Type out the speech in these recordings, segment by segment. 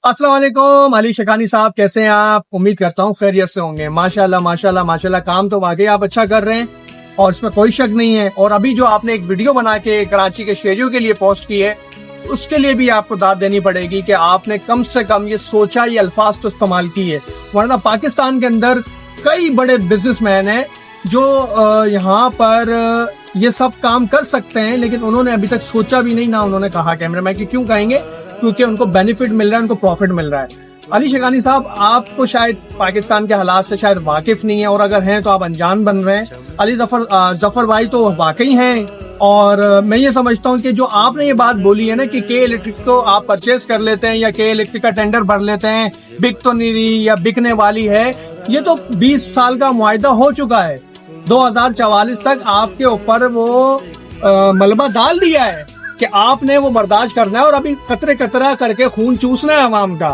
अस्सलाम वालेकुम। अली शकानी साहब, कैसे हैं आप? उम्मीद करता हूँ खैरियत से होंगे। माशाल्लाह माशाल्लाह माशाल्लाह, काम तो वाकई आप अच्छा कर रहे हैं और इसमें कोई शक नहीं है। और अभी जो आपने एक वीडियो बना के कराची के शहरियों के लिए पोस्ट की है, उसके लिए भी आपको दाद देनी पड़ेगी कि आपने कम से कम ये सोचा, ये अल्फाज तो इस्तेमाल किए। वरना पाकिस्तान के अंदर कई बड़े बिजनेसमैन हैं जो यहाँ पर ये सब काम कर सकते हैं, लेकिन उन्होंने अभी तक सोचा भी नहीं, ना उन्होंने कहा कैमरे में कि क्यों कहेंगे, क्योंकि उनको बेनिफिट मिल रहा है, उनको प्रॉफिट मिल रहा है। अली शकानी साहब, आपको शायद पाकिस्तान के हालात से शायद वाकिफ नहीं है, और अगर हैं तो आप अनजान बन रहे हैं। अली जफर भाई तो वाकई हैं, और मैं ये समझता हूँ कि जो आपने ये बात बोली है ना कि के इलेक्ट्रिक को आप परचेज कर लेते हैं या के इलेक्ट्रिक का टेंडर भर लेते हैं, बिक तो नहीं रही या बिकने वाली है, ये तो 20 साल का मुआहदा हो चुका है। 2044 तक आपके ऊपर वो मलबा डाल दिया है कि आपने वो बर्दाश्त करना है और अभी कतरे कतरा करके खून चूसना है अवाम का।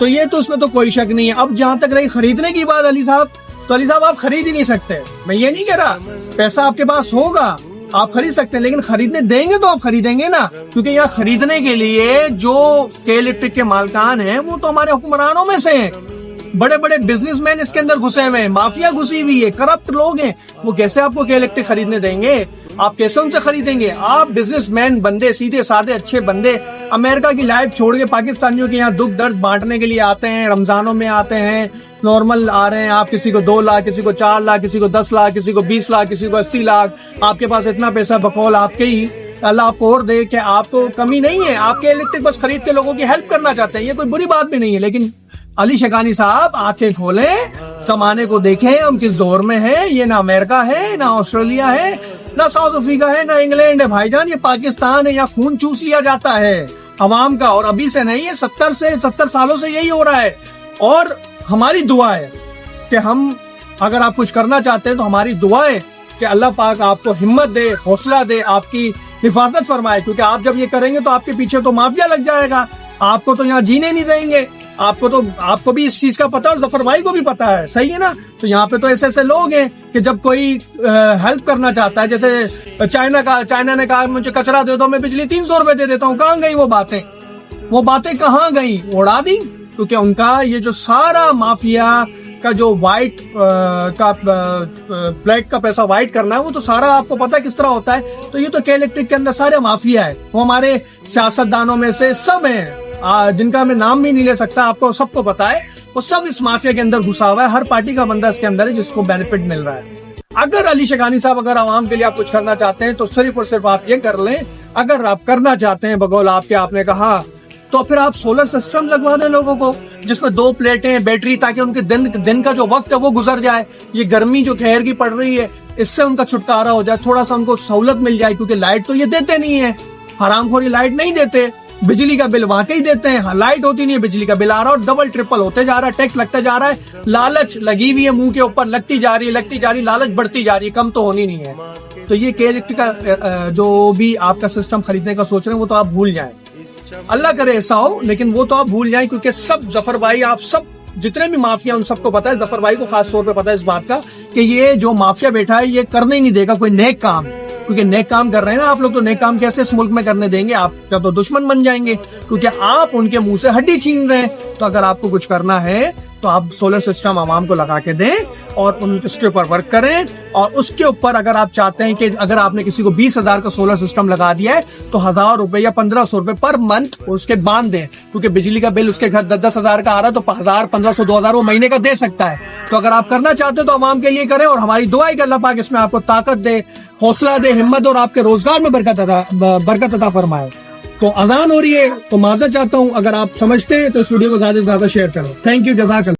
तो ये तो उसमें तो कोई शक नहीं है। अब जहां तक रही खरीदने की बात अली साहब, तो अली साहब आप खरीद ही नहीं सकते। मैं ये नहीं कह रहा, पैसा आपके पास होगा, आप खरीद सकते हैं, लेकिन खरीदने देंगे तो आप खरीदेंगे ना, क्योंकि यहाँ खरीदने के लिए जो के इलेक्ट्रिक के मालकान हैं वो तो हमारे हुक्मरानों में से हैं। बड़े बड़े बिजनेसमैन इसके अंदर घुसे हुए हैं, माफिया घुसी हुई है, करप्ट लोग हैं। वो कैसे आपको के इलेक्ट्रिक खरीदने देंगे? आप कैसे उनसे खरीदेंगे? आप बिजनेसमैन बंदे, सीधे साधे अच्छे बंदे, अमेरिका की लाइफ छोड़ के पाकिस्तानियों के यहाँ दुख दर्द बांटने के लिए आते हैं, रमजानों में आते हैं, नॉर्मल आ रहे हैं। आप किसी को 2 लाख, किसी को 4 लाख, किसी को 10 लाख, किसी को 20 लाख, किसी को 80 लाख, आपके पास इतना पैसा बकौल आपके ही, अल्लाह आपको और दे कि आपको कमी नहीं है। आपके इलेक्ट्रिक बस खरीद के लोगों की हेल्प करना चाहते हैं, ये कोई बुरी बात भी नहीं है। लेकिन अली शकानी साहब, आंखें खोलें, जमाने को देखें, हम किस दौर में हैं। ये ना अमेरिका है, ना ऑस्ट्रेलिया है, ना साउथ अफ्रीका है, ना इंग्लैंड है भाईजान, ये पाकिस्तान है। यहाँ खून चूस लिया जाता है अवाम का, और अभी से नहीं है, 70 सालों से यही हो रहा है। और हमारी दुआ है कि हम, अगर आप कुछ करना चाहते हैं तो हमारी दुआ है कि अल्लाह पाक आपको हिम्मत दे, हौसला दे, आपकी हिफाजत फरमाए, क्योंकि आप जब ये करेंगे तो आपके पीछे तो माफिया लग जाएगा, आपको तो यहाँ जीने नहीं देंगे। आपको भी इस चीज का पता है और जफर भाई को भी पता है, सही है ना? तो यहाँ पे तो ऐसे ऐसे लोग हैं कि जब कोई हेल्प करना चाहता है, जैसे चाइना ने कहा मुझे कचरा दे दो, मैं बिजली 300 रुपए दे देता हूँ। कहाँ गई वो बातें कहाँ गई? उड़ा दी। क्योंकि उनका ये जो सारा माफिया का जो व्हाइट का ब्लैक का पैसा व्हाइट करना है, वो तो सारा आपको पता है किस तरह होता है। तो ये तो के इलेक्ट्रिक के अंदर सारे माफिया है, वो हमारे सियासतदानों में से सब हैं, जिनका मैं नाम भी नहीं ले सकता, आपको सबको पता है। वो सब इस माफिया के अंदर घुसा हुआ है, हर पार्टी का बंदा इसके अंदर है जिसको बेनिफिट मिल रहा है। अगर अली शकानी साहब, अगर आवाम के लिए आप कुछ करना चाहते हैं तो सिर्फ और सिर्फ आप ये कर लें। अगर आप करना चाहते हैं बगौल आपने कहा, तो फिर आप सोलर सिस्टम लगवा दें लोगों को, जिसमें 2 प्लेटें, बैटरी, ताकि उनके दिन का जो वक्त है वो गुजर जाए। ये गर्मी जो कहर की पड़ रही है, इससे उनका छुटकारा हो जाए, थोड़ा सा उनको सहूलत मिल जाए। क्योंकि लाइट तो ये देते नहीं है, हरामखोरी लाइट नहीं देते, बिजली का बिल वाकई देते हैं। लाइट होती नहीं है, बिजली का बिल आ रहा है और डबल ट्रिपल होते जा रहा है, टैक्स लगता जा रहा है। लालच लगी हुई है मुंह के ऊपर, लगती जा रही है, लालच बढ़ती जा रही है, कम तो होनी नहीं है। तो ये के इलेक्ट्रिक का जो भी आपका सिस्टम खरीदने का सोच रहे हैं, वो तो आप भूल जाएं। अल्लाह करे ऐसा हो, लेकिन वो तो आप भूल जाएं, क्योंकि सब जफर भाई, आप सब जितने भी माफिया, उन सबको पता है, जफर भाई को खास तौर पे पता है इस बात का कि ये जो माफिया बैठा है, ये करने ही नहीं देगा कोई नेक काम। क्योंकि नेक काम कर रहे हैं ना आप लोग, तो नेक काम कैसे इस मुल्क में करने देंगे? आप क्या तो दुश्मन बन जाएंगे, क्योंकि आप उनके मुंह से हड्डी छीन रहे हैं। तो अगर आपको कुछ करना है तो आप सोलर सिस्टम आवाम को लगा के दें और उसके ऊपर वर्क करें। और उसके ऊपर अगर आप चाहते हैं कि अगर आपने किसी को 20,000 का सोलर सिस्टम लगा दिया है, तो 1,000 रुपए या 1,500 रुपए पर मंथ उसके बांध दें। क्योंकि बिजली का बिल उसके घर 10,000 का आ रहा है, तो 1,000, 1,500, 2,000 वो महीने का दे सकता है। तो अगर आप करना चाहते हो तो आवाम के लिए करें, और हमारी दुआ है कि अल्लाह पाक इसमें आपको ताकत दे, हौसला दे, हिम्मत, और आपके रोजगार में बरकत अता फरमाए। तो अजान हो रही है, तो माजरत चाहता हूँ। अगर आप समझते हैं तो इस वीडियो को ज्यादा से ज्यादा शेयर करो। थैंक यू, जज़ाकल्लाह।